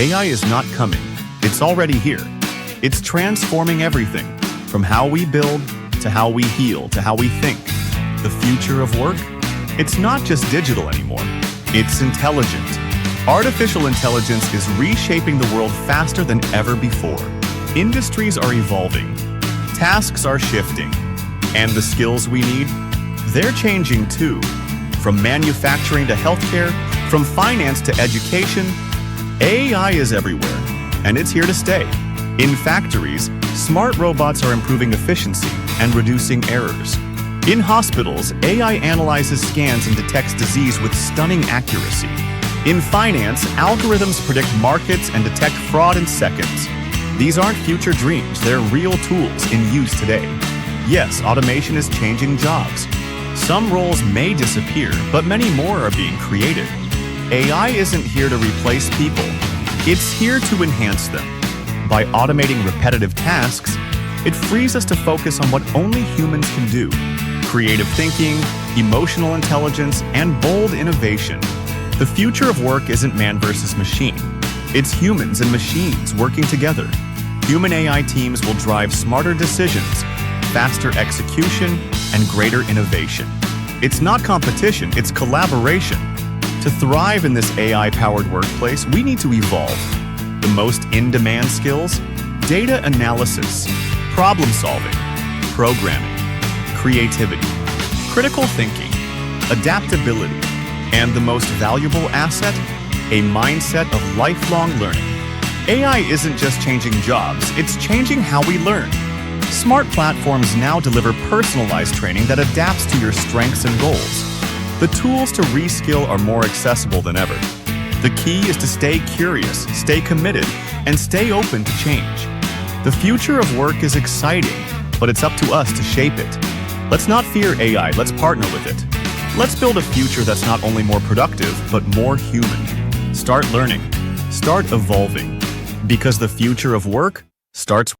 AI is not coming. It's already here. It's transforming everything, from how we build, to how we heal, to how we think. The future of work? It's not just digital anymore. It's intelligent. Artificial intelligence is reshaping the world faster than ever before. Industries are evolving. Tasks are shifting. And the skills we need? They're changing too. From manufacturing to healthcare, from finance to education, AI is everywhere, and it's here to stay. In factories, smart robots are improving efficiency and reducing errors. In hospitals, AI analyzes scans and detects disease with stunning accuracy. In finance, algorithms predict markets and detect fraud in seconds. These aren't future dreams, they're real tools in use today. Yes, automation is changing jobs. Some roles may disappear, but many more are being created. AI isn't here to replace people. It's here to enhance them. By automating repetitive tasks, it frees us to focus on what only humans can do: creative thinking, emotional intelligence, and bold innovation. The future of work isn't man versus machine. It's humans and machines working together. Human AI teams will drive smarter decisions, faster execution, and greater innovation. It's not competition, it's collaboration. To thrive in this AI-powered workplace, we need to evolve. The most in-demand skills: data analysis, problem-solving, programming, creativity, critical thinking, adaptability, and the most valuable asset, a mindset of lifelong learning. AI isn't just changing jobs, it's changing how we learn. Smart platforms now deliver personalized training that adapts to your strengths and goals. The tools to reskill are more accessible than ever. The key is to stay curious, stay committed, and stay open to change. The future of work is exciting, but it's up to us to shape it. Let's not fear AI, let's partner with it. Let's build a future that's not only more productive, but more human. Start learning, start evolving, because the future of work starts